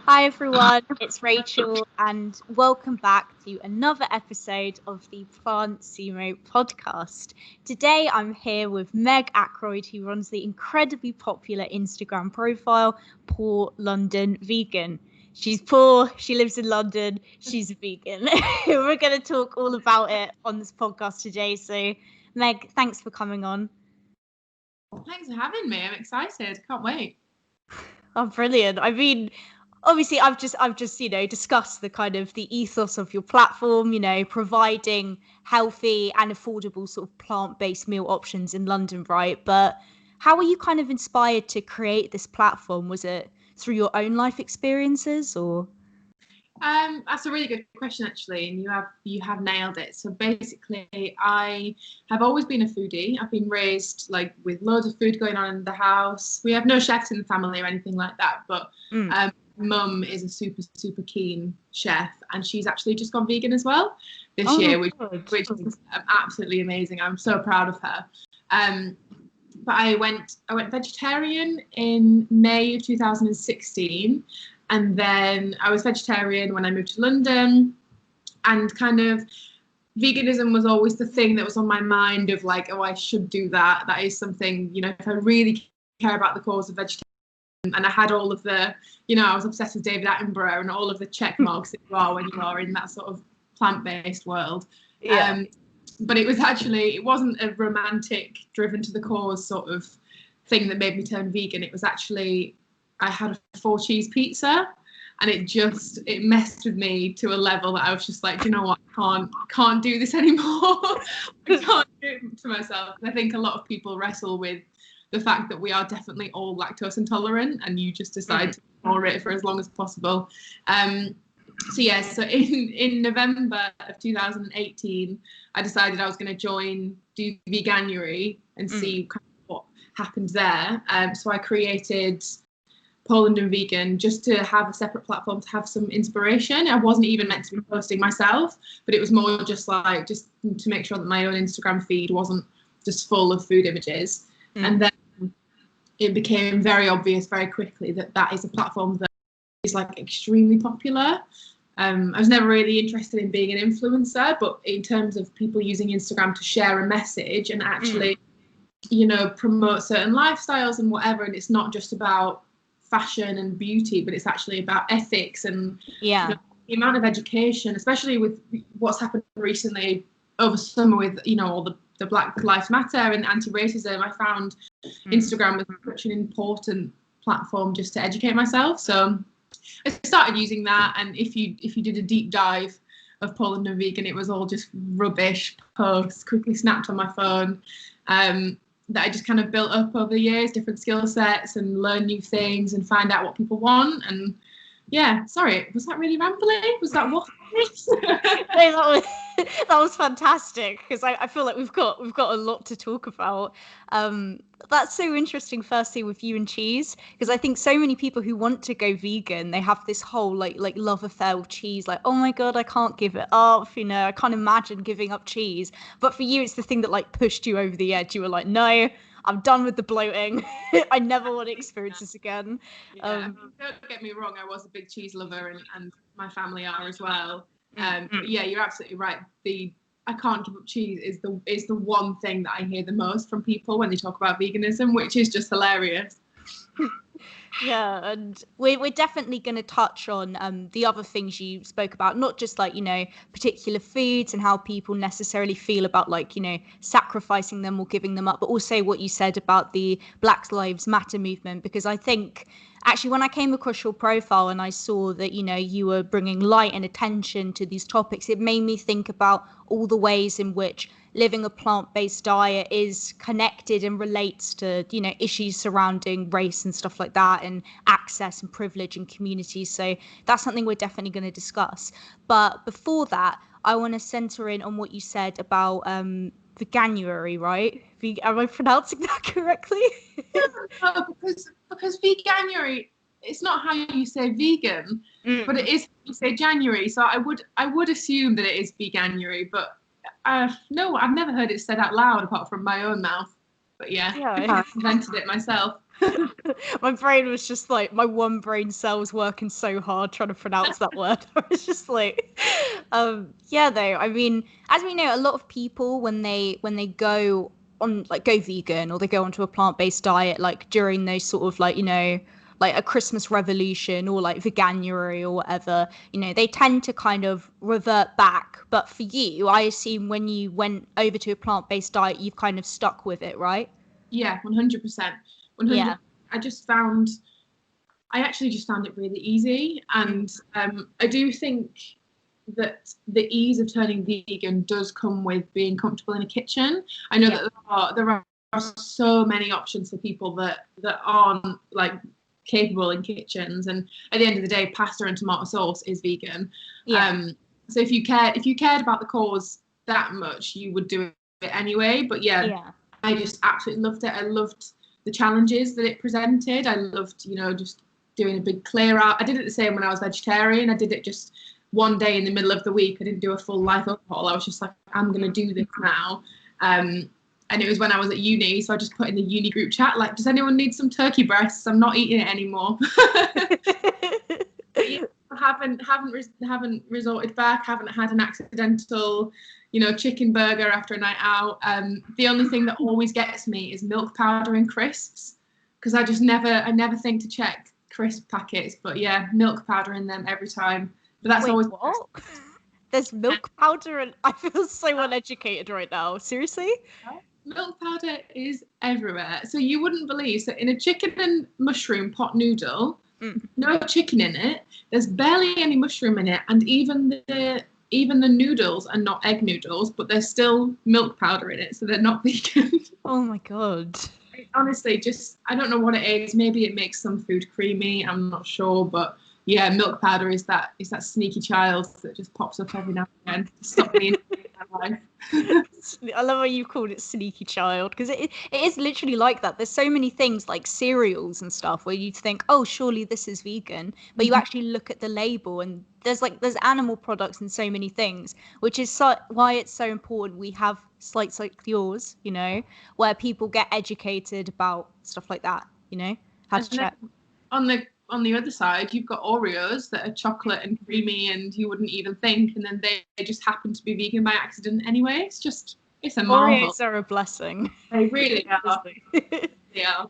Hi everyone, it's Rachel and welcome back to another episode of the Plant Sumo podcast. Today I'm here with Meg Ackroyd, who runs the incredibly popular Instagram profile PoorLondonVegan. She's poor, she lives in London, she's a vegan. We're going to talk all about it on this podcast today. So Meg, thanks for coming on. Thanks for having me. I'm excited. Can't wait. Oh, brilliant. I mean, obviously I've just discussed the kind of the ethos of your platform, providing healthy and affordable sort of plant-based meal options in London, right? But how were you kind of inspired to create this platform? Was it through your own life experiences or? That's a really good question, actually, and you have nailed it. So basically, I have always been a foodie. I've been raised like with loads of food going on in the house. We have no chefs in the family or anything like that, but Mum is a super keen chef, and she's actually just gone vegan as well this year, which is absolutely amazing. I'm so proud of her. But I went vegetarian in May of 2016. And then I was vegetarian when I moved to London, and kind of veganism was always the thing that was on my mind of like, oh, I should do that. That is something, if I really care about the cause of vegetarianism. And I had all of the, I was obsessed with David Attenborough and all of the check marks that you are when you are in that sort of plant-based world. Yeah. But it wasn't a romantic, driven to the cause sort of thing that made me turn vegan. It was actually, I had a 4-cheese pizza, and it messed with me to a level that I was just like, you know what, I can't do this anymore. I can't do it to myself. And I think a lot of people wrestle with the fact that we are definitely all lactose intolerant, and you just decide to ignore it for as long as possible. So in November of 2018, I decided I was going to join Do Veganuary and see kind of what happened there. So I created PoorLondonVegan just to have a separate platform to have some inspiration. I wasn't even meant to be posting myself, but it was more just to make sure that my own Instagram feed wasn't just full of food images. And then it became very obvious very quickly that is a platform that is like extremely popular. I was never really interested in being an influencer, but in terms of people using Instagram to share a message and actually, promote certain lifestyles and whatever, and it's not just about fashion and beauty, but it's actually about ethics and the amount of education, especially with what's happened recently over summer with all the Black Lives Matter and anti-racism. I found Instagram was such an important platform just to educate myself. So I started using that, and if you did a deep dive of PoorLondonVegan, it was all just rubbish posts quickly snapped on my phone. That I just kind of built up over the years, different skill sets, and learn new things and find out what people want. And yeah, sorry, was that really rambling? Was that what? No, that was fantastic, because I feel like we've got a lot to talk about. That's so interesting, firstly, with you and cheese, because I think so many people who want to go vegan, they have this whole like love affair with cheese, like, oh my god, I can't give it up, I can't imagine giving up cheese. But for you, it's the thing that like pushed you over the edge. You were like, no, I'm done with the bloating. I never want to experience this again. Don't get me wrong, I was a big cheese lover, and my family are as well. But yeah, you're absolutely right. I can't give up cheese is the one thing that I hear the most from people when they talk about veganism, which is just hilarious. Yeah, and we're definitely going to touch on the other things you spoke about, not just like, particular foods and how people necessarily feel about like, sacrificing them or giving them up, but also what you said about the Black Lives Matter movement, because I think actually when I came across your profile and I saw that, you were bringing light and attention to these topics, it made me think about all the ways in which living a plant-based diet is connected and relates to, issues surrounding race and stuff like that, and access and privilege and community. So that's something we're definitely going to discuss. But before that, I want to center in on what you said about Veganuary, right? Am I pronouncing that correctly? No, because Veganuary, it's not how you say vegan, but it is how you say January. So I would assume that it is Veganuary, but no, I've never heard it said out loud apart from my own mouth. But yeah. I invented it myself. My brain was just like, my one brain cell was working so hard trying to pronounce that word. I was just like, yeah, though. I mean, as we know, a lot of people when they go on, like, go vegan, or they go onto a plant-based diet, like during those sort of, like, you know, like a Christmas revolution or like Veganuary or whatever, you know, they tend to kind of revert back. But for you, I assume when you went over to a plant-based diet, you've kind of stuck with it, right? Yeah, 100%. 100. Yeah. I actually just found it really easy. And I do think that the ease of turning vegan does come with being comfortable in a kitchen. I know that there are so many options for people that aren't like capable in kitchens, and at the end of the day, pasta and tomato sauce is vegan. So if you cared about the cause that much, you would do it anyway. But I just absolutely loved it. I loved the challenges that it presented. I loved, you know, just doing a big clear out. I did it the same when I was vegetarian. I did it just one day in the middle of the week. I didn't do a full life overhaul. I was just like, I'm going to do this now. And it was when I was at uni, so I just put in the uni group chat, like, does anyone need some turkey breasts? I'm not eating it anymore. haven't resorted back, haven't had an accidental, you know, chicken burger after a night out. The only thing that always gets me is milk powder and crisps, because I never think to check crisp packets. But yeah, milk powder in them every time. But that's always what? There's milk powder, and I feel so uneducated right now. Seriously? Milk powder is everywhere. So you wouldn't believe. So in a chicken and mushroom pot noodle, no chicken in it, there's barely any mushroom in it, and even the noodles are not egg noodles, but there's still milk powder in it, so they're not vegan. Oh my god. Honestly, just, I don't know what it is. Maybe it makes some food creamy, I'm not sure, but yeah, milk powder is that sneaky child that just pops up every now and again to stop me in my life. I love how you called it sneaky child, because it is literally like that. There's so many things like cereals and stuff where you think, oh, surely this is vegan, but you actually look at the label and there's animal products in so many things, which is why it's so important we have sites like yours, you know, where people get educated about stuff like that, you know, how to check. On the other side, you've got Oreos that are chocolate and creamy, and you wouldn't even think, and then they just happen to be vegan by accident anyway. It's a marvel. Oreos are a blessing. They really are. Yeah.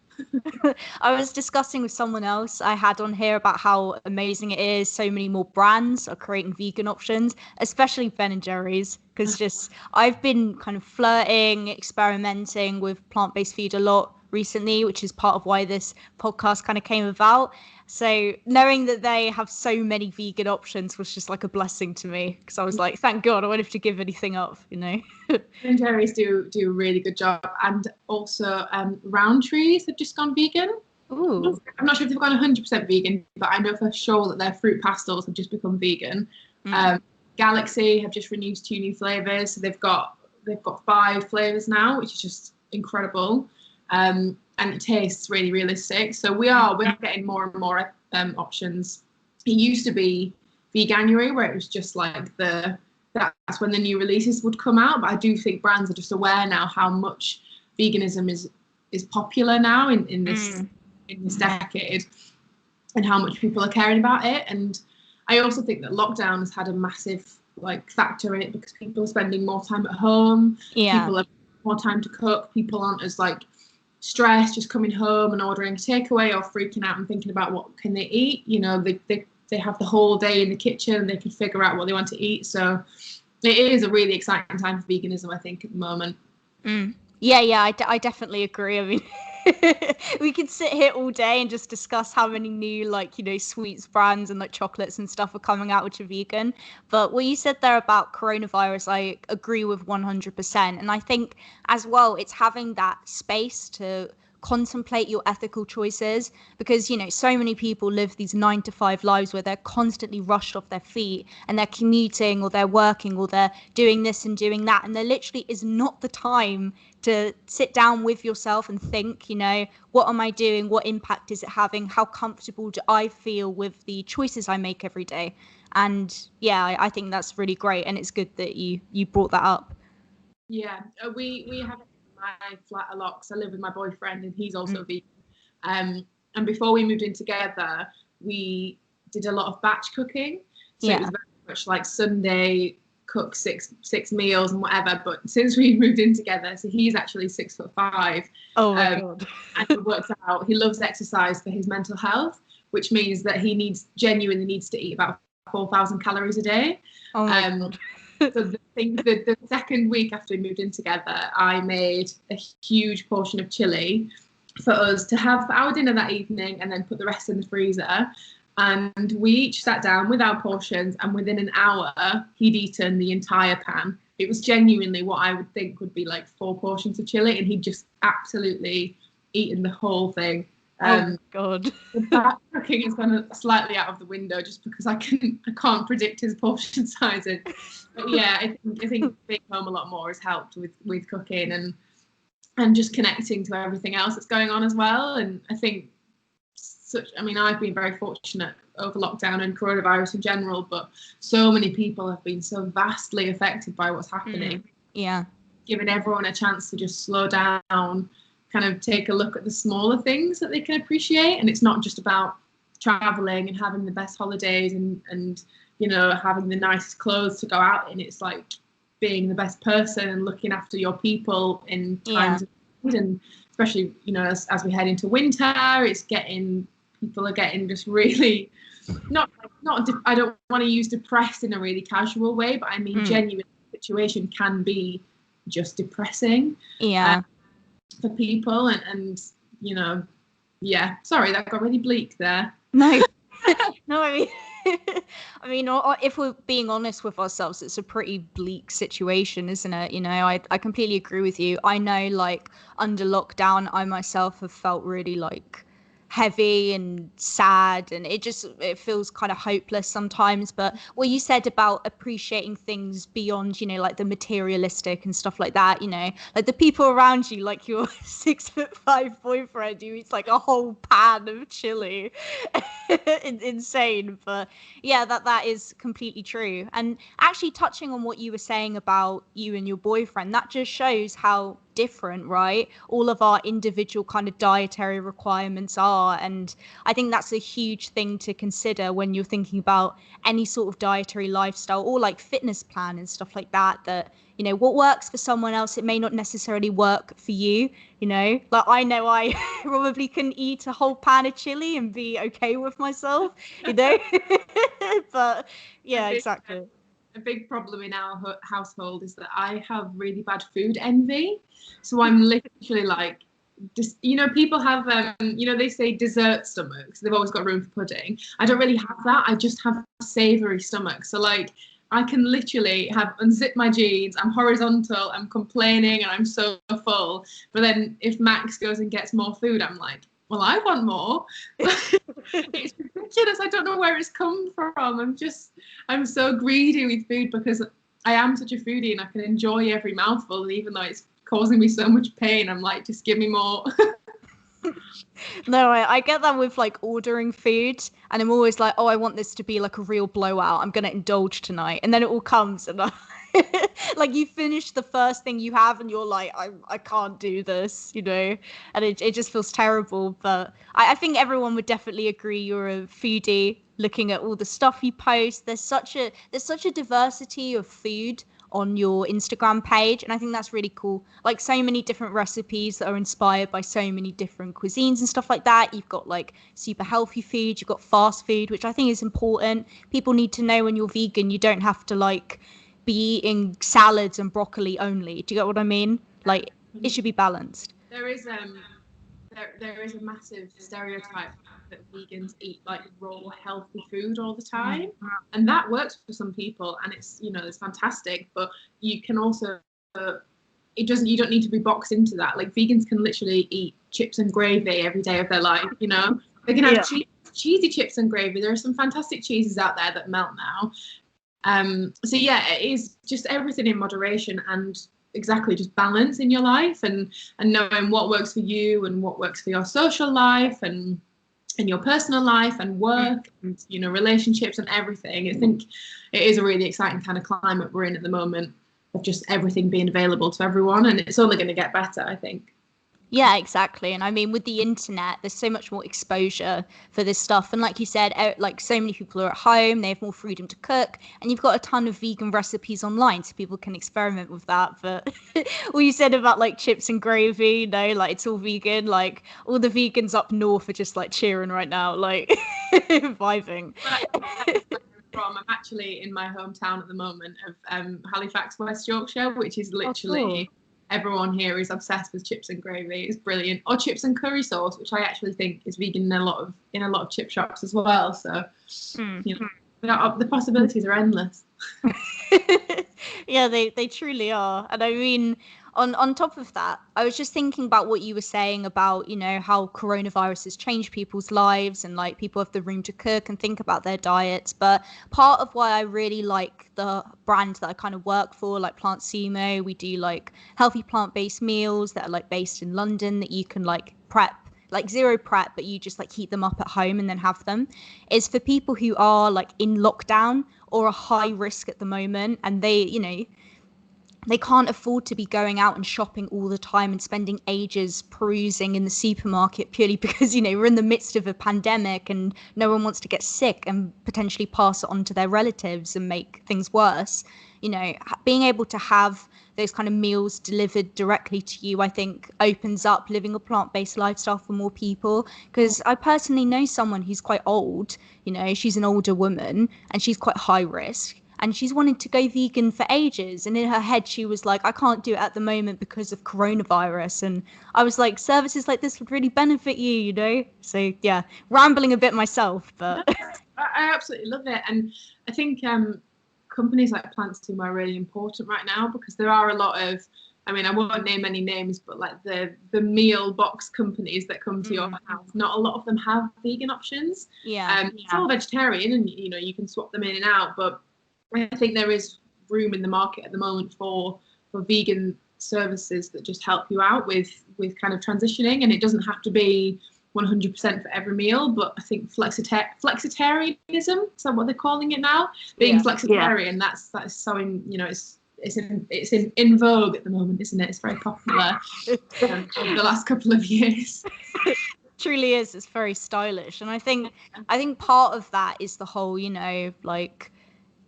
I was discussing with someone else I had on here about how amazing it is. So many more brands are creating vegan options, especially Ben and Jerry's, because I've been kind of flirting, experimenting with plant-based food a lot recently, which is part of why this podcast kind of came about. So knowing that they have so many vegan options was just like a blessing to me, because I was like, thank God, I won't have to give anything up, you know. Ben Jerry's do a really good job, and also Rowntrees have just gone vegan. Ooh. I'm not sure if they've gone 100% vegan, but I know for sure that their fruit pastels have just become vegan. Galaxy have just released 2 new flavors, so they've got 5 flavors now, which is just incredible. And it tastes really realistic. So we're getting more and more options. It used to be Veganuary, where it was just like that's when the new releases would come out. But I do think brands are just aware now how much veganism is popular now in this decade, and how much people are caring about it. And I also think that lockdown has had a massive factor in it, because people are spending more time at home. Yeah. People have more time to cook. People aren't as stressed just coming home and ordering takeaway, or freaking out and thinking about what can they eat. You know, they have the whole day in the kitchen and they can figure out what they want to eat. So it is a really exciting time for veganism, I think, at the moment. Yeah, I definitely agree. I mean, we could sit here all day and just discuss how many new, sweets brands and chocolates and stuff are coming out which are vegan. But what you said there about coronavirus, I agree with 100%. And I think as well, it's having that space to contemplate your ethical choices, because so many people live these 9-to-5 lives where they're constantly rushed off their feet, and they're commuting or they're working or they're doing this and doing that, and there literally is not the time to sit down with yourself and think, what am I doing, what impact is it having, how comfortable do I feel with the choices I make every day. And yeah, I think that's really great, and it's good that you brought that up. Yeah, we have my flat a lot, because I live with my boyfriend and he's also vegan. And before we moved in together, we did a lot of batch cooking. So it was very much like Sunday, cook six meals and whatever. But since we moved in together, so he's actually 6'5". Oh my God. And he works out. He loves exercise for his mental health, which means that he genuinely needs to eat about 4,000 calories a day. Oh my God. So the second week after we moved in together, I made a huge portion of chili for us to have for our dinner that evening, and then put the rest in the freezer. And we each sat down with our portions, and within an hour, he'd eaten the entire pan. It was genuinely what I would think would be like 4 portions of chili, and he'd just absolutely eaten the whole thing. Oh God. That cooking has gone slightly out of the window just because I can't predict his portion sizes. But yeah, I think being home a lot more has helped with cooking and just connecting to everything else that's going on as well. And I think I've been very fortunate over lockdown and coronavirus in general, but so many people have been so vastly affected by what's happening. Yeah. Giving everyone a chance to just slow down, kind of take a look at the smaller things that they can appreciate. And it's not just about traveling and having the best holidays and having the nicest clothes to go out in. It's like being the best person and looking after your people in times of need. And especially, as we head into winter, people are getting just really I don't want to use depressed in a really casual way, but I mean genuine situation can be just depressing. For people and sorry, that got really bleak there. No, I mean, if we're being honest with ourselves, it's a pretty bleak situation, isn't it? I completely agree with you. I know, like, under lockdown, I myself have felt really like heavy and sad, and it feels kind of hopeless sometimes. But what you said about appreciating things beyond, like the materialistic and stuff like that, like the people around you, like your 6'5" boyfriend who eats like a whole pan of chili. Insane. But yeah, that is completely true. And actually, touching on what you were saying about you and your boyfriend, that just shows how different, right, all of our individual kind of dietary requirements are. And I think that's a huge thing to consider when you're thinking about any sort of dietary lifestyle or like fitness plan and stuff like that what works for someone else, it may not necessarily work for you. Like, I know I probably can eat a whole pan of chili and be okay with myself, but yeah, exactly. A big problem in our household is that I have really bad food envy. So I'm literally like, people have, they say dessert stomachs. They've always got room for pudding. I don't really have that. I just have a savoury stomach. So like, I can literally have unzipped my jeans. I'm horizontal. I'm complaining, and I'm so full. But then if Max goes and gets more food, I'm like, well, I want more. It's ridiculous. I don't know where it's come from. I'm so greedy with food because I am such a foodie and I can enjoy every mouthful. And even though it's causing me so much pain, I'm like, just give me more. No, I get that with like ordering food, and I'm always like, oh, I want this to be like a real blowout. I'm going to indulge tonight. And then it all comes and like you finish the first thing you have and you're like, I can't do this, and it just feels terrible. But I think everyone would definitely agree you're a foodie. Looking at all the stuff you post, there's such a diversity of food on your Instagram page, and I think that's really cool. Like, so many different recipes that are inspired by so many different cuisines and stuff like that. You've got like super healthy food, you've got fast food, which I think is important. People need to know when you're vegan, you don't have to like be eating salads and broccoli only. Do you get what I mean? Like, it should be balanced. There is a massive stereotype that vegans eat like raw healthy food all the time, and that works for some people, and it's it's fantastic. But you can also you don't need to be boxed into that. Like, vegans can literally eat chips and gravy every day of their life. They can have cheesy chips and gravy. There are some fantastic cheeses out there that melt now. So yeah, it is just everything in moderation and exactly just balance in your life and knowing what works for you and what works for your social life and your personal life and work and relationships and everything. I think it is a really exciting kind of climate we're in at the moment of just everything being available to everyone, and it's only going to get better, I think. Yeah, exactly. And I mean, with the internet, there's so much more exposure for this stuff. And like you said, like so many people are at home, they have more freedom to cook, and you've got a ton of vegan recipes online, so people can experiment with that. But all you said about like chips and gravy, you know, like it's all vegan. Like all the vegans up north are just like cheering right now, like vibing. I'm actually in my hometown at the moment of Halifax, West Yorkshire, which is literally. Oh, cool. Everyone here is obsessed with chips and gravy. It's brilliant. Or chips and curry sauce, which I actually think is vegan in a lot of chip shops as well. So you know, the possibilities are endless. Yeah, they truly are. And I mean, on top of that, I was just thinking about what you were saying about, you know, how coronavirus has changed people's lives and like people have the room to cook and think about their diets. But part of why I really like the brand that I kind of work for, like Plant Sumo, we do like healthy plant-based meals that are like based in London that you can like prep, like zero prep, but you just like heat them up at home and then have them, is for people who are like in lockdown or a high risk at the moment, and they, you know, they can't afford to be going out and shopping all the time and spending ages perusing in the supermarket purely because, you know, we're in the midst of a pandemic and no one wants to get sick and potentially pass it on to their relatives and make things worse. You know, being able to have those kind of meals delivered directly to you, I think opens up living a plant-based lifestyle for more people. Because I personally know someone who's quite old, you know, she's an older woman and she's quite high risk. And she's wanted to go vegan for ages. And in her head, she was like, I can't do it at the moment because of coronavirus. And I was like, services like this would really benefit you, you know? So, yeah, rambling a bit myself, but. I absolutely love it. And I think companies like Plant Sumo are really important right now because there are a lot of, I mean, I won't name any names, but like the meal box companies that come to your house, not a lot of them have vegan options. It's all vegetarian and, you know, you can swap them in and out, but I think there is room in the market at the moment for vegan services that just help you out with kind of transitioning, and it doesn't have to be 100% for every meal. But I think flexitarianism, is that what they're calling it now? Being flexitarian, that's so you know, it's in vogue at the moment, isn't it? It's very popular over the last couple of years. Truly is. It's very stylish, and I think part of that is the whole, you know, like.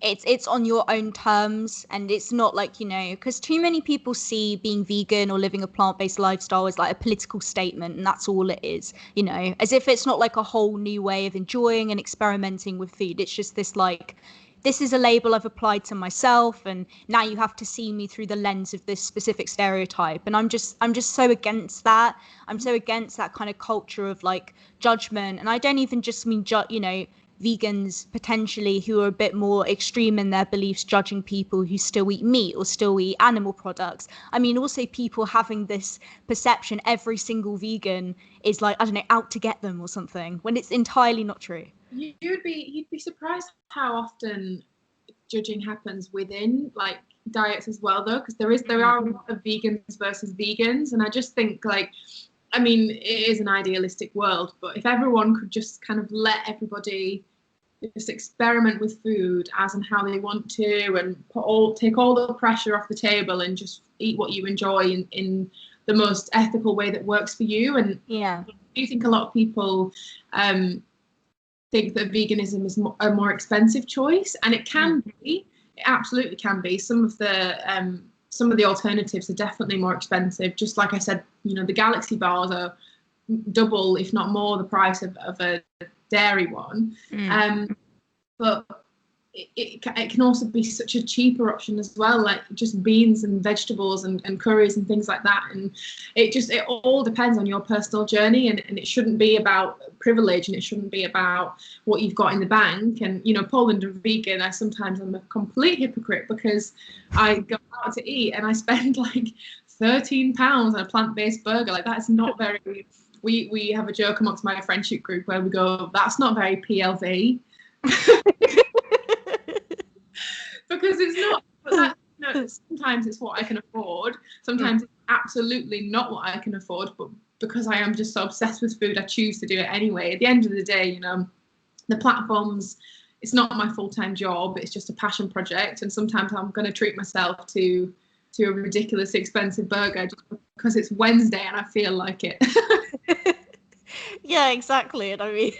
It's on your own terms, and it's not like, you know, because too many people see being vegan or living a plant-based lifestyle as like a political statement, and that's all it is, you know, as if it's not like a whole new way of enjoying and experimenting with food. It's just this like, this is a label I've applied to myself, and now you have to see me through the lens of this specific stereotype. And I'm just so against that. I'm so against that kind of culture of like judgment. And I don't even just mean you know, vegans potentially who are a bit more extreme in their beliefs judging people who still eat meat or still eat animal products. I mean, also people having this perception every single vegan is like, I don't know, out to get them or something, when it's entirely not true. You'd be surprised how often judging happens within like diets as well, though, because there are a lot of vegans versus vegans, and I just think like, I mean, it is an idealistic world, but if everyone could just kind of let everybody just experiment with food as and how they want to, and take all the pressure off the table and just eat what you enjoy in the most ethical way that works for you. And yeah, I do think a lot of people think that veganism is a more expensive choice, and it can be. It absolutely can be. Some of the alternatives are definitely more expensive. Just like I said, you know, the Galaxy bars are double, if not more, the price of a dairy one. But it can also be such a cheaper option as well, like just beans and vegetables and curries and things like that. And it all depends on your personal journey, and it shouldn't be about privilege, and it shouldn't be about what you've got in the bank. And, you know, PoorLondonVegan, I'm a complete hypocrite because I go out to eat and I spend like £13 on a plant-based burger. Like, that's not very, we have a joke amongst my friendship group where we go, that's not very PLV. Because it's not, but that, you know, sometimes it's what I can afford, sometimes it's absolutely not what I can afford, but because I am just so obsessed with food, I choose to do it anyway. At the end of the day, you know, the platforms, it's not my full-time job, it's just a passion project, and sometimes I'm going to treat myself to to a ridiculous expensive burger just because it's Wednesday and I feel like it. Yeah, exactly. And I mean,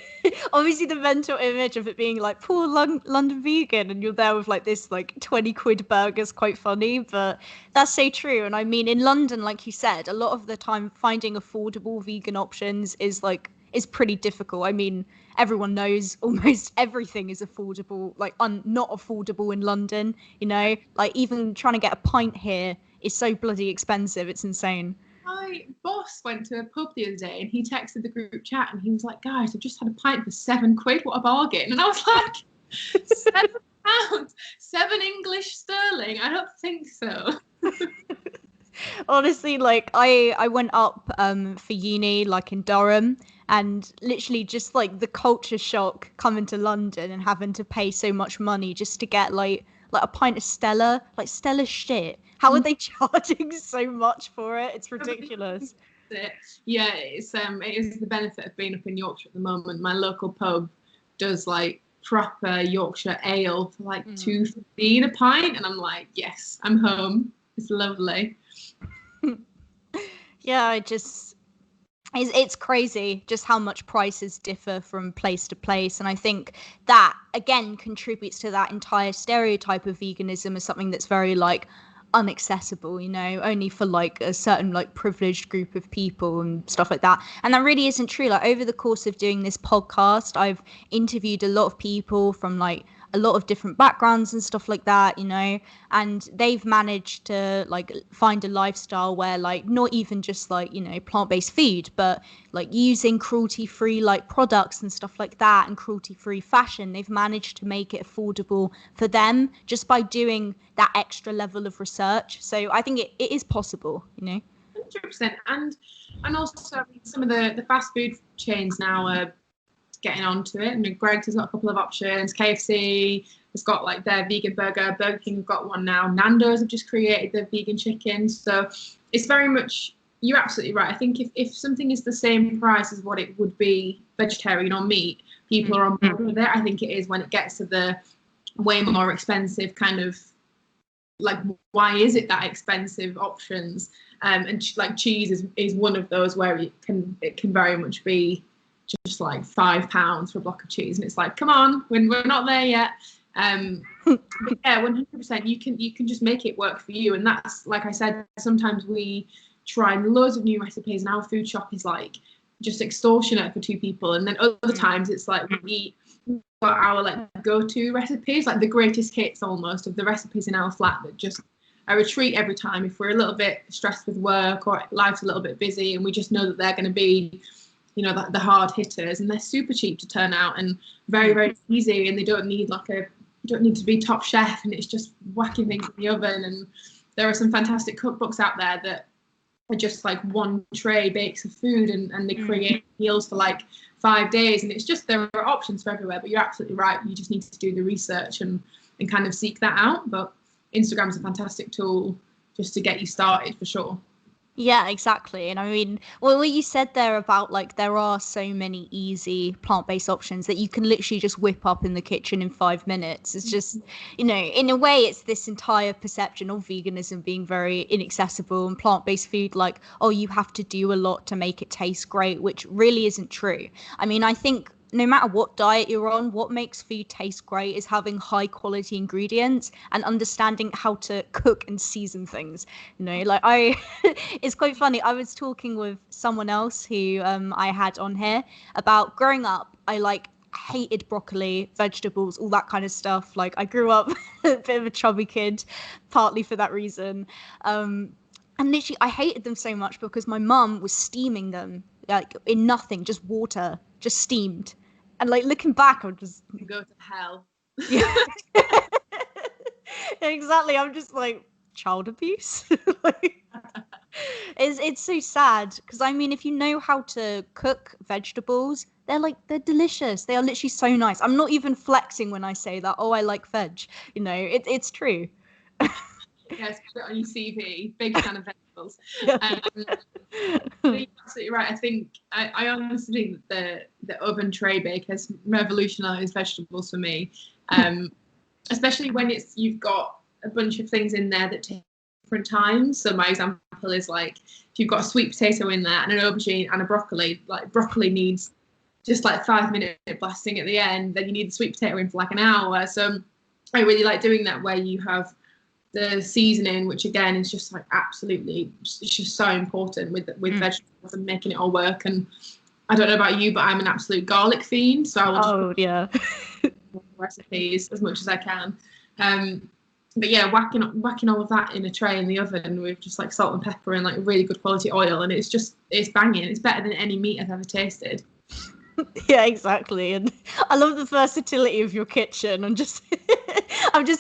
obviously the mental image of it being like poor London vegan and you're there with like this like 20 quid burger is quite funny, but that's so true. And I mean, in London, like you said, a lot of the time finding affordable vegan options is pretty difficult. I mean, everyone knows almost everything is affordable, like not affordable in London, you know, like even trying to get a pint here is so bloody expensive. It's insane. My boss went to a pub the other day and he texted the group chat and he was like, guys, I've just had a pint for £7. What a bargain. And I was like, £7? 7 English sterling? I don't think so. Honestly, like I went up for uni like in Durham, and literally just like the culture shock coming to London and having to pay so much money just to get like a pint of Stella, like Stella shit. How are they charging so much for it? It's ridiculous. Yeah, it is the benefit of being up in Yorkshire at the moment. My local pub does like proper Yorkshire ale for like £2.15 a pint, and I'm like, yes, I'm home. It's lovely. Yeah, it's crazy just how much prices differ from place to place, and I think that again contributes to that entire stereotype of veganism as something that's very like unaccessible, you know, only for like a certain like privileged group of people and stuff like that. And that really isn't true. Like over the course of doing this podcast, I've interviewed a lot of people from like a lot of different backgrounds and stuff like that, you know, and they've managed to like find a lifestyle where like not even just like, you know, plant-based food, but like using cruelty-free like products and stuff like that and cruelty-free fashion. They've managed to make it affordable for them just by doing that extra level of research. So I think it is possible, you know. 100%. And also I mean, some of the fast food chains now are getting onto it. And Greggs has got a couple of options. KFC has got like their vegan burger. Burger King have got one now. Nando's have just created their vegan chicken. So it's very much, you're absolutely right. I think if something is the same price as what it would be vegetarian or meat, people are on board with it. I think it is when it gets to the way more expensive kind of like, why is it that expensive options? And like cheese is one of those where it can very much be just like £5 for a block of cheese, and it's like, come on, we're not there yet. But yeah, 100%, you can just make it work for you. And that's, like I said, sometimes we try loads of new recipes and our food shop is like just extortionate for 2 people, and then other times it's like we eat our like go-to recipes, like the greatest hits almost of the recipes in our flat that just a retreat every time if we're a little bit stressed with work or life's a little bit busy, and we just know that they're going to be, you know, the hard hitters, and they're super cheap to turn out and very, very easy, and they don't need to be top chef, and it's just whacking things in the oven. And there are some fantastic cookbooks out there that are just like one tray bakes of food, and they create meals for like 5 days, and it's just, there are options for everywhere. But you're absolutely right, you just need to do the research and kind of seek that out. But Instagram's a fantastic tool just to get you started for sure. Yeah, exactly. And I mean, well, what you said there about like there are so many easy plant-based options that you can literally just whip up in the kitchen in 5 minutes. It's just, you know, in a way, it's this entire perception of veganism being very inaccessible and plant-based food like, oh, you have to do a lot to make it taste great, which really isn't true. I mean, I think no matter what diet you're on, what makes food taste great is having high quality ingredients and understanding how to cook and season things. You know, like it's quite funny. I was talking with someone else who I had on here about growing up. I like hated broccoli, vegetables, all that kind of stuff. Like I grew up a bit of a chubby kid, partly for that reason. And literally, I hated them so much because my mum was steaming them like in nothing, just water, just steamed. And like looking back, I'm just go to hell. Yeah, exactly. I'm just like child abuse. Like, it's so sad because I mean, if you know how to cook vegetables, they're delicious. They are literally so nice. I'm not even flexing when I say that. Oh, I like veg. You know, it's true. Yes, put it on your CV. Big fan of vegetables. You're absolutely right. I think I honestly think the oven tray bake has revolutionised vegetables for me, especially when you've got a bunch of things in there that take different times. So my example is like, if you've got a sweet potato in there and an aubergine and a broccoli, like broccoli needs just like 5-minute blasting at the end, then you need the sweet potato in for like an hour. So I really like doing that, where you have the seasoning, which again is just like absolutely, it's just so important with vegetables and making it all work. And I don't know about you, but I'm an absolute garlic fiend, so I will just recipes as much as I can. But yeah, whacking all of that in a tray in the oven with just like salt and pepper and like really good quality oil, and it's banging. It's better than any meat I've ever tasted. Yeah, exactly. And I love the versatility of your kitchen. I'm just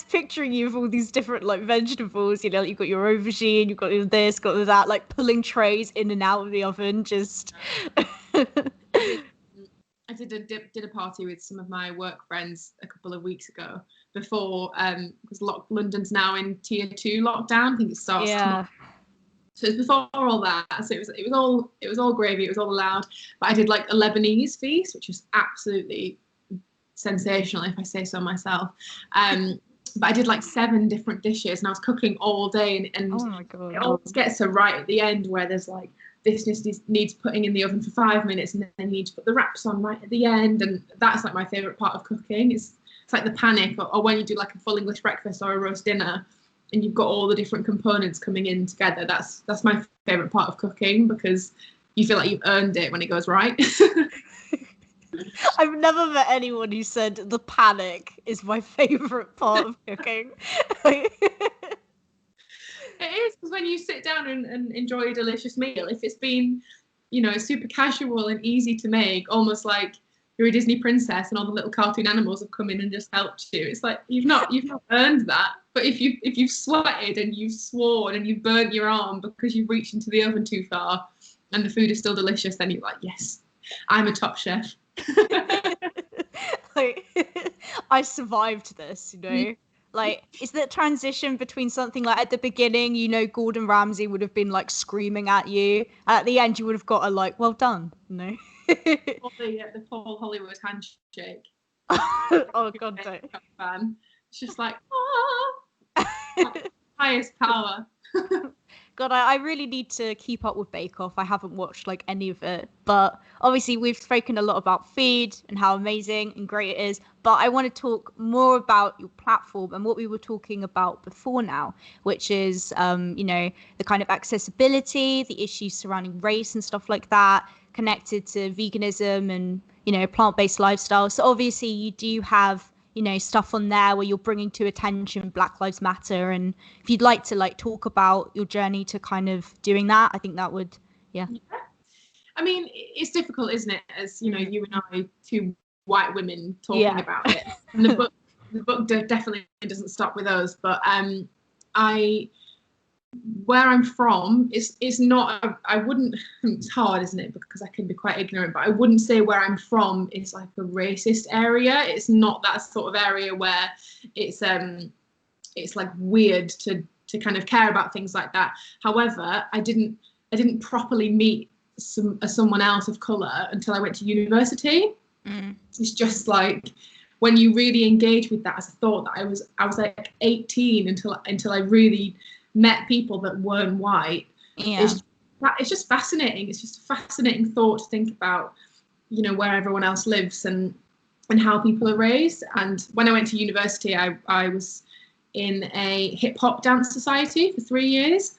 picturing you with all these different like vegetables, you know, you've got your aubergine, you've got this, got that, like pulling trays in and out of the oven, just I did a party with some of my work friends a couple of weeks ago before, because London's now in tier 2 lockdown. I think it starts tomorrow. So it was before all that. So it was all gravy. It was all allowed. But I did like a Lebanese feast, which was absolutely sensational, if I say so myself. But I did like 7 different dishes, and I was cooking all day. And oh my God, it always gets to right at the end where there's like, this needs putting in the oven for 5 minutes, and then you need to put the wraps on right at the end. And that's like my favourite part of cooking. It's like the panic, or when you do like a full English breakfast or a roast dinner, and you've got all the different components coming in together. That's my favourite part of cooking, because you feel like you've earned it when it goes right. I've never met anyone who said the panic is my favourite part of cooking. It is, because when you sit down and enjoy a delicious meal, if it's been, you know, super casual and easy to make, almost like you're a Disney princess and all the little cartoon animals have come in and just helped you, it's like you've not earned that. But if you've sweated and you've sworn and you've burnt your arm because you've reached into the oven too far and the food is still delicious, then you're like, yes, I'm a top chef. Like, I survived this, you know. Like, is the transition between something like at the beginning, you know, Gordon Ramsay would have been like screaming at you, and at the end you would have got a like, well done, you know. The Paul Hollywood handshake. Oh God, don't. Fan. It's just like, highest power. God, I really need to keep up with Bake Off. I haven't watched like any of it, but obviously we've spoken a lot about food and how amazing and great it is. But I want to talk more about your platform and what we were talking about before now, which is, you know, the kind of accessibility, the issues surrounding race and stuff like that, connected to veganism and, you know, plant-based lifestyle. So obviously you do have, you know, stuff on there where you're bringing to attention Black Lives Matter, and if you'd like to like talk about your journey to kind of doing that, I think that would, yeah. I mean, it's difficult, isn't it? As you know, you and I, 2 white women talking about it, and the book definitely doesn't stop with us. But where I'm from is not. I wouldn't. It's hard, isn't it? Because I can be quite ignorant. But I wouldn't say where I'm from is like a racist area. It's not that sort of area where it's like weird to kind of care about things like that. However, I didn't properly meet someone else of colour until I went to university. It's just like when you really engage with that as a thought, that I was like 18 until I really met people that weren't white. It's just fascinating. It's just a fascinating thought to think about, you know, where everyone else lives and how people are raised. And when I went to university, I was in a hip hop dance society for 3 years.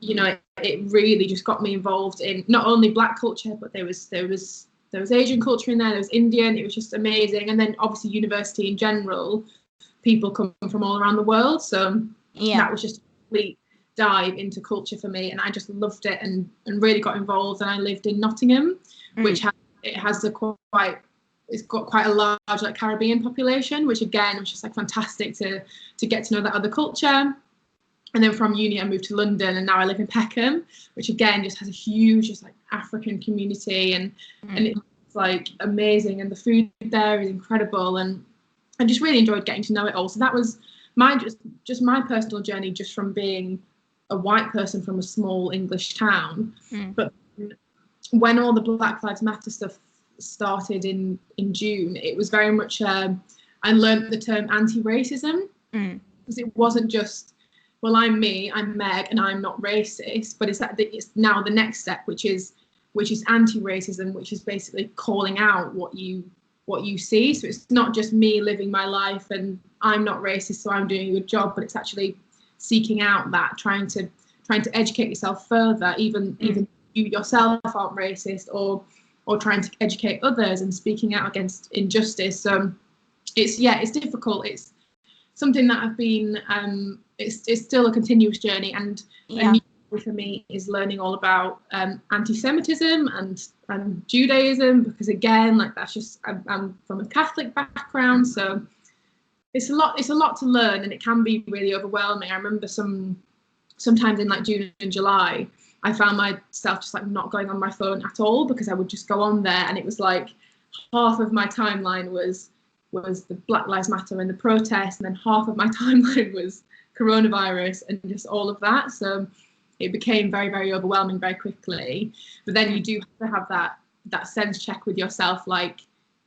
You know, it really just got me involved in not only Black culture, but there was Asian culture in there, there was Indian. It was just amazing. And then obviously university in general, people come from all around the world, so that was just a complete dive into culture for me, and I just loved it and really got involved. And I lived in Nottingham, which it's got quite a large like Caribbean population, which again was just like fantastic to get to know that other culture. And then from uni I moved to London, and now I live in Peckham, which again just has a huge just like African community, and it's like amazing, and the food there is incredible, and I just really enjoyed getting to know it all. So that was my just my personal journey, just from being a white person from a small English town. But when all the Black Lives Matter stuff started in June, it was very much I learned the term anti-racism, because it wasn't just well, I'm me, I'm Meg, and I'm not racist. But it's now the next step, which is anti-racism, which is basically calling out what you see. So it's not just me living my life and I'm not racist, so I'm doing a good job, but it's actually seeking out that, trying to educate yourself further, even you yourself aren't racist, or trying to educate others and speaking out against injustice. So it's difficult. It's something that I've been it's still a continuous journey, and a new for me is learning all about anti-Semitism and Judaism, because again, like, that's just, I'm from a Catholic background, so it's a lot to learn, and it can be really overwhelming. I remember sometimes in like June and July, I found myself just like not going on my phone at all, because I would just go on there, and it was like half of my timeline was the Black Lives Matter and the protests, and then half of my timeline was coronavirus and just all of that. So it became very, very overwhelming very quickly. But then you do have to have that sense check with yourself, like,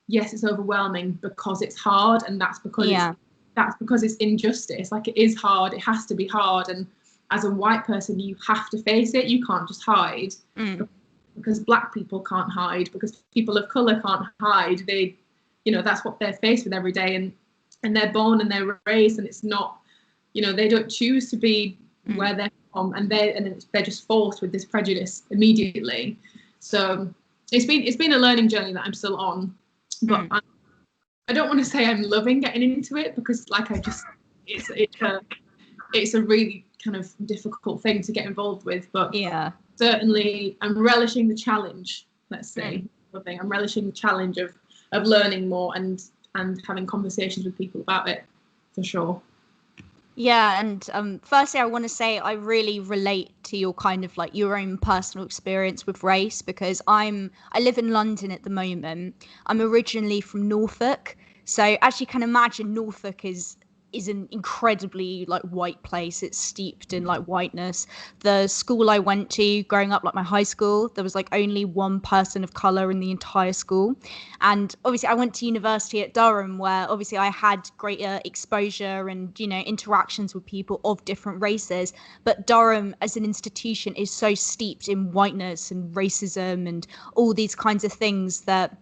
yes, it's overwhelming because it's hard, and that's because it's injustice. Like, it is hard, it has to be hard, and as a white person you have to face it. You can't just hide, because Black people can't hide, because people of colour can't hide. They, that's what they're faced with every day, and they're born and they're raised, and it's not, they don't choose to be where they're from, and they're just forced with this prejudice immediately. So it's been a learning journey that I'm still on, but I don't want to say I'm loving getting into it, because it's a really kind of difficult thing to get involved with, but certainly I'm relishing the challenge. Let's say I'm relishing the challenge of learning more and having conversations with people about it, for sure. Yeah, and firstly, I want to say I really relate to your kind of like your own personal experience with race, because I live in London at the moment. I'm originally from Norfolk, so as you can imagine, Norfolk is an incredibly like white place. It's steeped in like whiteness. The school I went to growing up, like my high school, there was like only one person of color in the entire school. And obviously I went to university at Durham, where obviously I had greater exposure and, interactions with people of different races. But Durham as an institution is so steeped in whiteness and racism and all these kinds of things that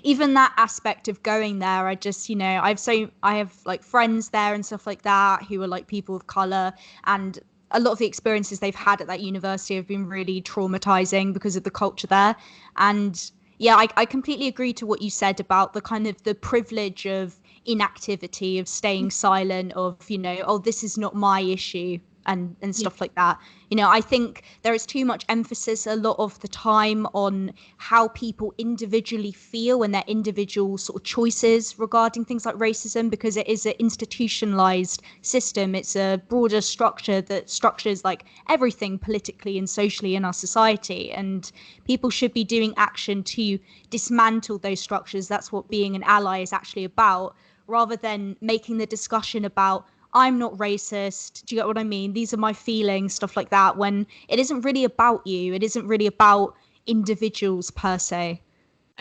even that aspect of going there, I just, I have like friends there and stuff like that who are like people of color, and a lot of the experiences they've had at that university have been really traumatizing because of the culture there. And yeah, I completely agree to what you said about the kind of the privilege of inactivity, of staying silent, of, oh, this is not my issue, and stuff like that. I think there is too much emphasis a lot of the time on how people individually feel and their individual sort of choices regarding things like racism, because it is an institutionalized system. It's a broader structure that structures like everything politically and socially in our society, and people should be doing action to dismantle those structures. That's what being an ally is actually about, rather than making the discussion about, I'm not racist, do you get what I mean? These are my feelings, stuff like that, when it isn't really about you. It isn't really about individuals per se.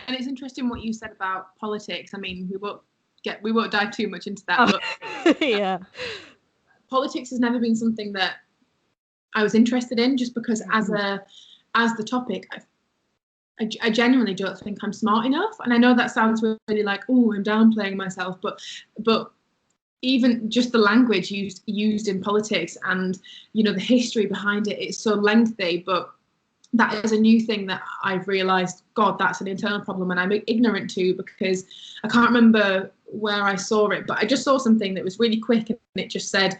And it's interesting what you said about politics. I mean, we won't dive too much into that, but yeah. Politics has never been something that I was interested in, just because as the topic, I genuinely don't think I'm smart enough. And I know that sounds really like, oh, I'm downplaying myself, but even just the language used in politics and, the history behind it, it's so lengthy. But that is a new thing that I've realised, God, that's an internal problem, and I'm ignorant to, because I can't remember where I saw it, but I just saw something that was really quick, and it just said,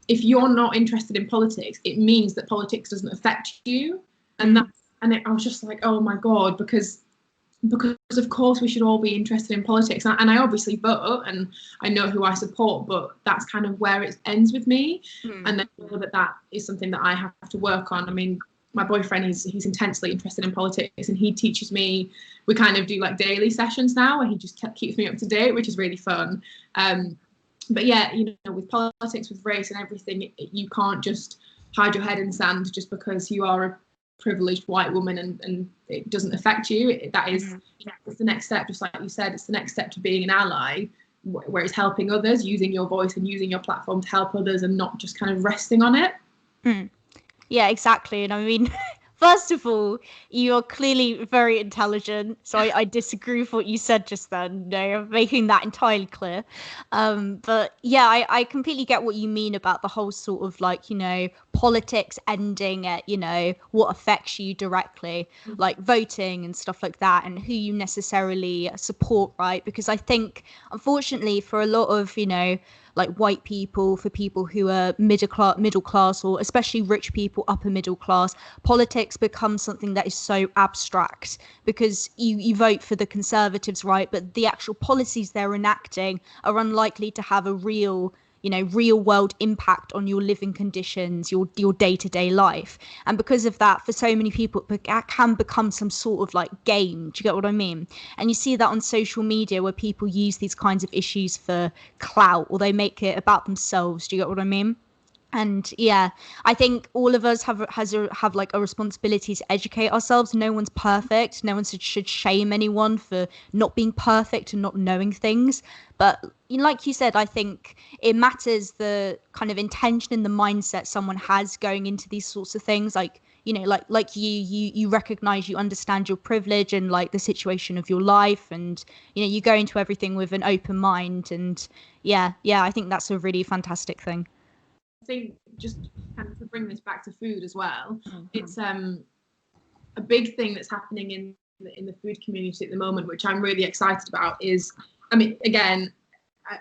if you're not interested in politics, it means that politics doesn't affect you. And I was just like, oh my God, because of course we should all be interested in politics, and I obviously vote and I know who I support, but that's kind of where it ends with me. And I know that is something that I have to work on. I mean, my boyfriend, he's intensely interested in politics, and he teaches me. We kind of do like daily sessions now where he just keeps me up to date, which is really fun. But yeah, with politics, with race and everything, you can't just hide your head in sand just because you are a privileged white woman and it doesn't affect you. That is it's the next step, just like you said, it's the next step to being an ally. where it's helping others, using your voice and using your platform to help others and not just kind of resting on it. Yeah, exactly. And I mean, first of all, you're clearly very intelligent, so I disagree with what you said just then. No, making that entirely clear. But yeah, I completely get what you mean about the whole sort of like, politics ending at, what affects you directly, like voting and stuff like that, and who you necessarily support, right? Because I think, unfortunately, for a lot of, like white people, for people who are middle class, or especially rich people, upper middle class, politics becomes something that is so abstract, because you vote for the Conservatives, right? But the actual policies they're enacting are unlikely to have a real world impact on your living conditions, your day-to-day life. And because of that, for so many people, it can become some sort of like game. Do you get what I mean? And you see that on social media, where people use these kinds of issues for clout, or they make it about themselves. Do you get what I mean? And yeah, I think all of us have like a responsibility to educate ourselves. No one's perfect. No one should shame anyone for not being perfect and not knowing things. But like you said, I think it matters the kind of intention and the mindset someone has going into these sorts of things. Like, like you recognize, you understand your privilege and like the situation of your life, and you go into everything with an open mind. And yeah, I think that's a really fantastic thing. I think, just kind of to bring this back to food as well, it's a big thing that's happening in the food community at the moment, which I'm really excited about. Is, I mean, again,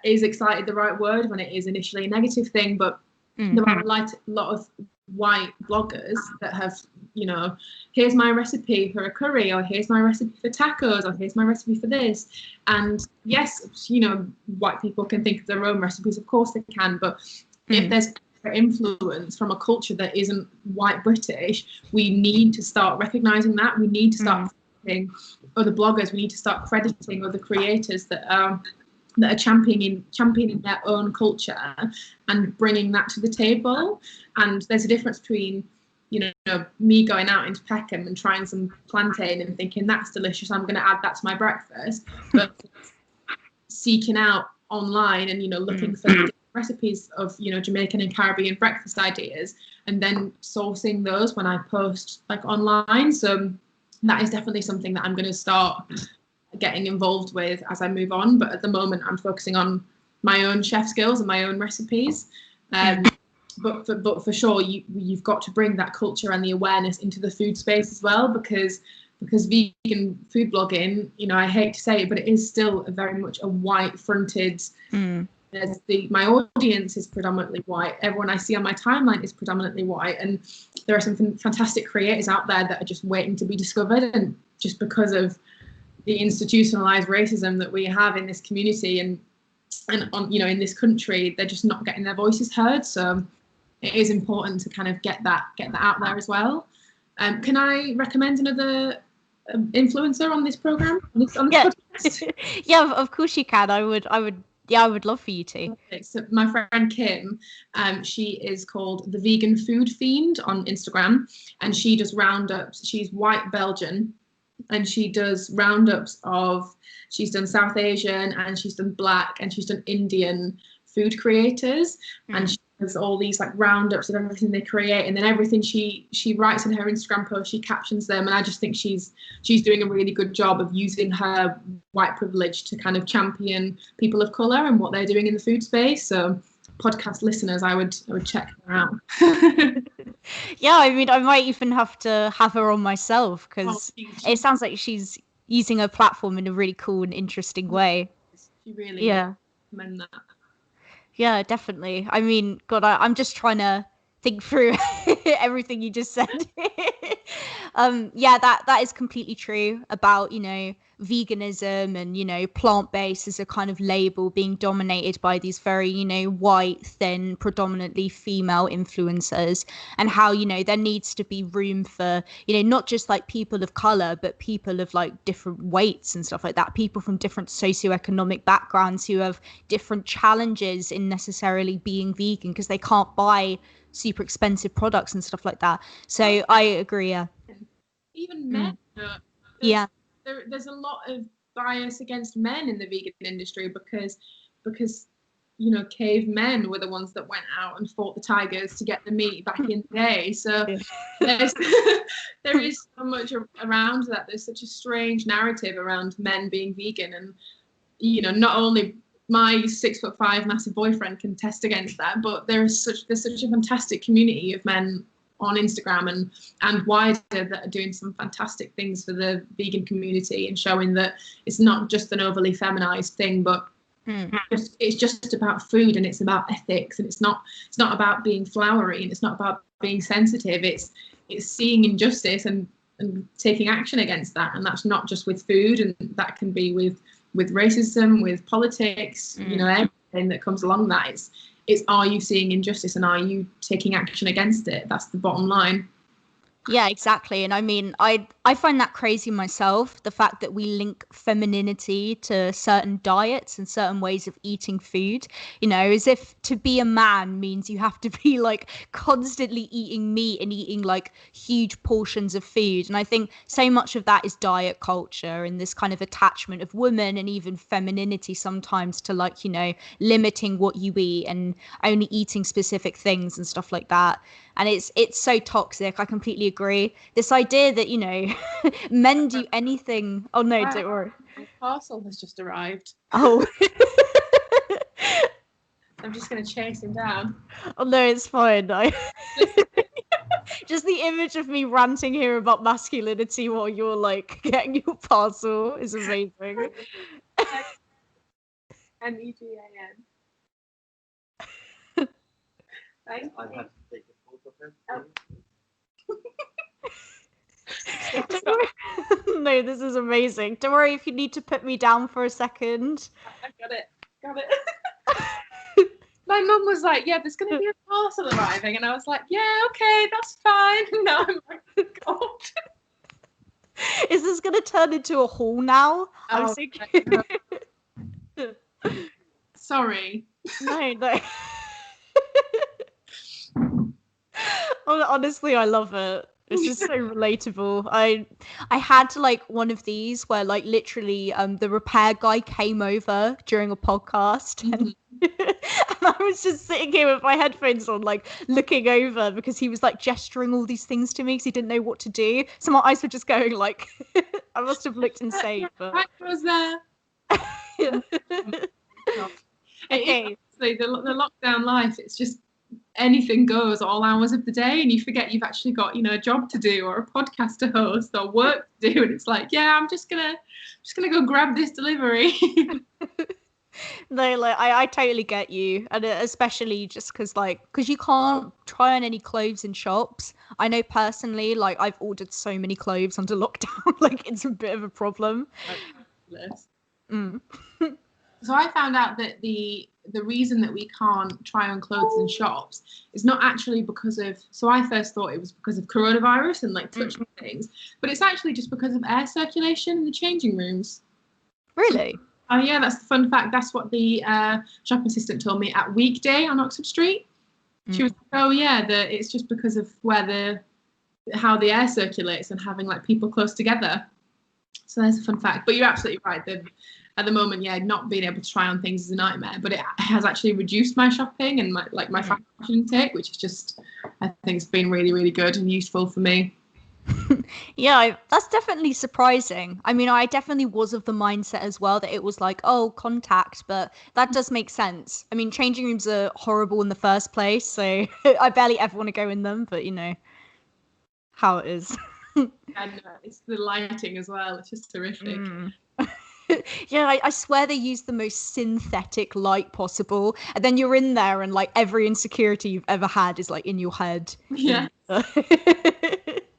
is excited the right word when it is initially a negative thing? But there are a lot of white bloggers that have, here's my recipe for a curry, or here's my recipe for tacos, or here's my recipe for this. And yes, white people can think of their own recipes, of course they can, but if there's influence from a culture that isn't white British, we need to start recognizing that. We need to start crediting other bloggers. We need to start crediting other creators that are championing their own culture and bringing that to the table. And there's a difference between me going out into Peckham and trying some plantain and thinking that's delicious, I'm going to add that to my breakfast, but seeking out online and looking for recipes of Jamaican and Caribbean breakfast ideas, and then sourcing those when I post like online. So that is definitely something that I'm going to start getting involved with as I move on, but at the moment I'm focusing on my own chef skills and my own recipes. But for sure, you've got to bring that culture and the awareness into the food space as well, because vegan food blogging, I hate to say it, but it is still very much a white fronted. My audience is predominantly white. Everyone I see on my timeline is predominantly white, and there are some fantastic creators out there that are just waiting to be discovered. And just because of the institutionalized racism that we have in this community and on in this country, they're just not getting their voices heard. So it is important to kind of get that out there as well. Can I recommend another influencer on this program? Podcast? Yeah, of course you can. I would love for you to. So my friend Kim, she is called the Vegan Food Fiend on Instagram, and she does roundups. She's white Belgian, and she does roundups of, she's done South Asian, and she's done Black, and she's done Indian food creators, and she does all these like roundups of everything they create, and then everything she writes in her Instagram post, she captions them. And I just think she's doing a really good job of using her white privilege to kind of champion people of color and what they're doing in the food space. So podcast listeners, I would check her out. Yeah, I mean, I might even have to have her on myself, because it sounds like she's using her platform in a really cool and interesting way. She really recommend that. Yeah, definitely. I mean, God, I'm just trying to think through everything you just said. Yeah, that is completely true about, veganism and, plant-based as a kind of label being dominated by these very, white, thin, predominantly female influencers, and how, there needs to be room for, not just like people of color, but people of like different weights and stuff like that, people from different socioeconomic backgrounds who have different challenges in necessarily being vegan because they can't buy super expensive products and stuff like that. So I agree. Yeah. Even men. Yeah. There's a lot of bias against men in the vegan industry, because because, you know, cavemen were the ones that went out and fought the tigers to get the meat back in the day. So there is so much around that. There's such a strange narrative around men being vegan, and, you know, not only my 6'5" massive boyfriend can test against that, but there's such a fantastic community of men on Instagram and wider that are doing some fantastic things for the vegan community and showing that it's not just an overly feminized thing, but it's just about food, and it's about ethics, and it's not about being flowery, and it's not about being sensitive. It's seeing injustice and taking action against that, and that's not just with food, and that can be with racism, with politics, you know, everything that comes along that. It's are you seeing injustice, and are you taking action against it? That's the bottom line. Yeah, exactly. And I mean, I find that crazy myself, the fact that we link femininity to certain diets and certain ways of eating food, you know, as if to be a man means you have to be like constantly eating meat and eating like huge portions of food. And I think so much of that is diet culture and this kind of attachment of women and even femininity sometimes to, like, you know, limiting what you eat and only eating specific things and stuff like that. And it's so toxic. I completely agree. This idea that, you know, men do anything. Oh no, don't worry. My parcel has just arrived. Oh. I'm just gonna chase him down. Oh no, it's fine. Just the image of me ranting here about masculinity while you're like getting your parcel is amazing. MEGAN. Thank you. No, this is amazing. Don't worry if you need to put me down for a second. I got it. My mum was like, yeah, there's going to be a parcel arriving. And I was like, yeah, okay, that's fine. No, I'm like, God. Is this going to turn into a haul now? I'm thinking. Sorry. No. Honestly, I love it. It's just so relatable. I had to like one of these where like literally the repair guy came over during a podcast and, and I was just sitting here with my headphones on, like looking over because he was like gesturing all these things to me because he didn't know what to do. So my eyes were just going like, I must have looked insane. But I was there. Okay. The lockdown life, it's just anything goes all hours of the day, and you forget you've actually got, you know, a job to do or a podcast to host or work to do, and it's like, yeah, I'm just gonna go grab this delivery. No, like I totally get you, and especially just because you can't try on any clothes in shops. I know personally, like I've ordered so many clothes under lockdown, like it's a bit of a problem. So I found out that the reason that we can't try on clothes in shops is not actually because of, so I first thought it was because of coronavirus and like touching things, but it's actually just because of air circulation in the changing rooms. Really? Oh yeah, that's the fun fact. That's what the shop assistant told me at Weekday on Oxford Street. She was like, oh yeah, it's just because of how the air circulates and having like people close together. So there's a fun fact. But you're absolutely right. At the moment, yeah, not being able to try on things is a nightmare, but it has actually reduced my shopping and my fashion intake, which is just, I think it's been really, really good and useful for me. Yeah, that's definitely surprising. I mean, I definitely was of the mindset as well that it was like, oh, contact, but that does make sense. I mean, changing rooms are horrible in the first place, so I barely ever want to go in them, but you know how it is. And it's the lighting as well. It's just terrific. Yeah, I swear they use the most synthetic light possible, and then you're in there and like every insecurity you've ever had is like in your head. Yeah.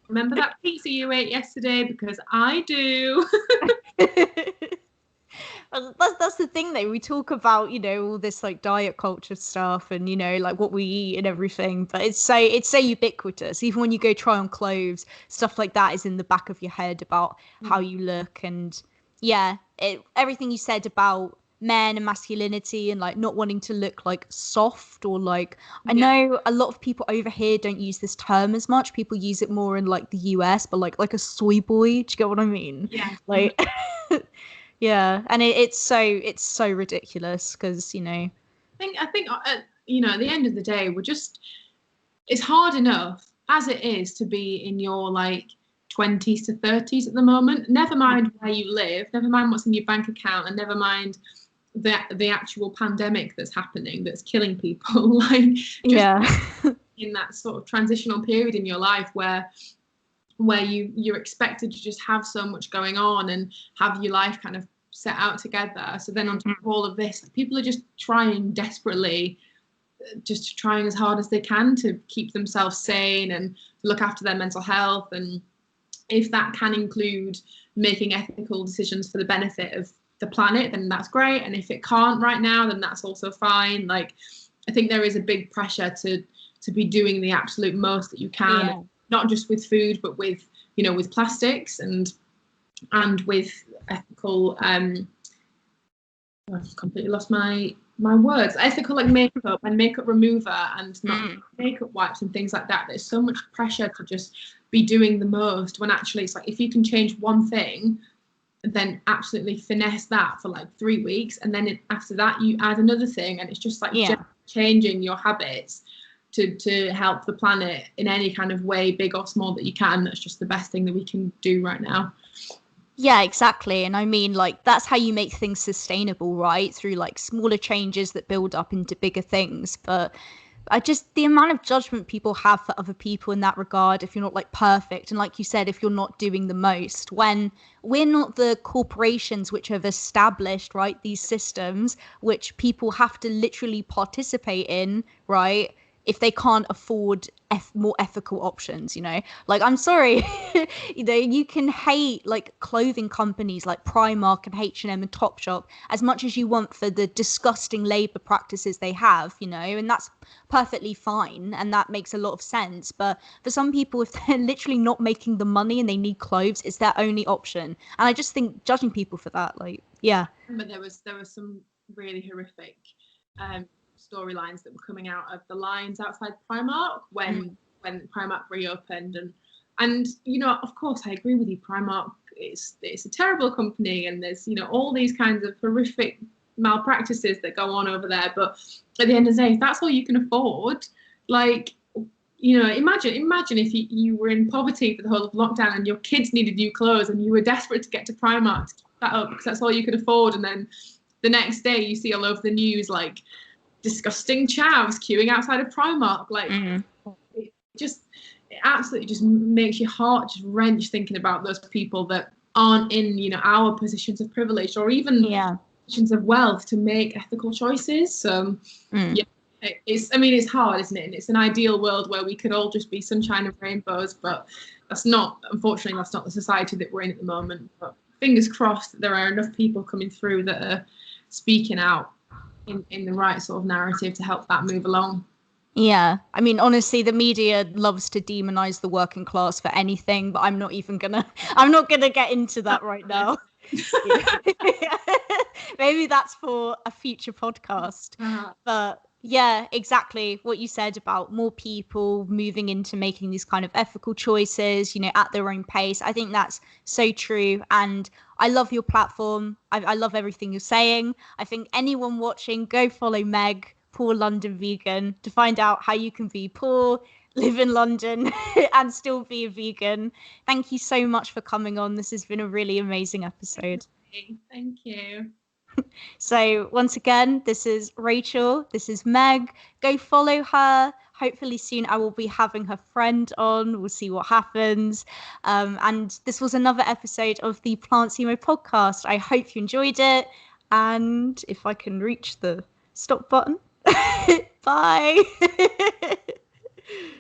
Remember that pizza you ate yesterday? Because I do. That's the thing though. We talk about, you know, all this like diet culture stuff and, you know, like what we eat and everything, but it's so ubiquitous. Even when you go try on clothes, stuff like that is in the back of your head about how you look. And yeah, everything you said about men and masculinity and like not wanting to look like soft or like, I know a lot of people over here don't use this term as much. People use it more in like the US, but like a soy boy. Do you get what I mean? Yeah. Like, Yeah, and it's so ridiculous because, you know. I think you know, at the end of the day, it's hard enough as it is to be in your like 20s to 30s at the moment. Never mind where you live, never mind what's in your bank account, and never mind the actual pandemic that's happening, that's killing people. Like, just in that sort of transitional period in your life where you're expected to just have so much going on and have your life kind of set out together. So then on top of all of this, people are just trying desperately, just trying as hard as they can to keep themselves sane and look after their mental health. And if that can include making ethical decisions for the benefit of the planet, then that's great. And if it can't right now, then that's also fine. Like, I think there is a big pressure to be doing the absolute most that you can, not just with food, but with, you know, with plastics and with ethical, I've completely lost my words, ethical, like makeup and makeup remover and not makeup wipes and things like that. There's so much pressure to just be doing the most, when actually it's like, if you can change one thing, then absolutely finesse that for like 3 weeks, and then after that you add another thing, and it's just like just changing your habits to help the planet in any kind of way, big or small, that you can. That's just the best thing that we can do right now. Yeah, exactly. And I mean, like, that's how you make things sustainable, right? Through like smaller changes that build up into bigger things. But the amount of judgment people have for other people in that regard, if you're not like perfect, and like you said, if you're not doing the most, when we're not the corporations which have established, right, these systems which people have to literally participate in, right, if they can't afford more ethical options, you know. Like, I'm sorry, you know, you can hate like clothing companies like Primark and H&M and Topshop as much as you want for the disgusting labor practices they have, you know, and that's perfectly fine, and that makes a lot of sense. But for some people, if they're literally not making the money and they need clothes, it's their only option. And I just think judging people for that, like, yeah. But there was some really horrific storylines that were coming out of the lines outside Primark when Primark reopened, and you know, of course I agree with you, Primark, it's a terrible company, and there's, you know, all these kinds of horrific malpractices that go on over there. But at the end of the day, if that's all you can afford, like, you know, imagine if you were in poverty for the whole of lockdown and your kids needed new clothes and you were desperate to get to Primark to keep that up because that's all you could afford, and then the next day you see all over the news like disgusting chavs queuing outside of Primark. Like, it absolutely just makes your heart just wrench thinking about those people that aren't in, you know, our positions of privilege or even positions of wealth to make ethical choices. So it's hard, isn't it? And it's an ideal world where we could all just be sunshine and rainbows, but unfortunately that's not the society that we're in at the moment. But fingers crossed that there are enough people coming through that are speaking out in the right sort of narrative to help that move along. Yeah, I mean, honestly, the media loves to demonize the working class for anything, but I'm not gonna get into that right now. Maybe that's for a future podcast. But yeah, exactly what you said about more people moving into making these kind of ethical choices, you know, at their own pace. I think that's so true. And I love your platform. I love everything you're saying. I think anyone watching, go follow Meg, Poor London Vegan, to find out how you can be poor, live in London, and still be a vegan. Thank you so much for coming on. This has been a really amazing episode. Thank you. So once again, this is Rachel. This is Meg. Go follow her. Hopefully soon I will be having her friend on. We'll see what happens. And this was another episode of the Plant Sumo podcast. I hope you enjoyed it. And if I can reach the stop button. Bye.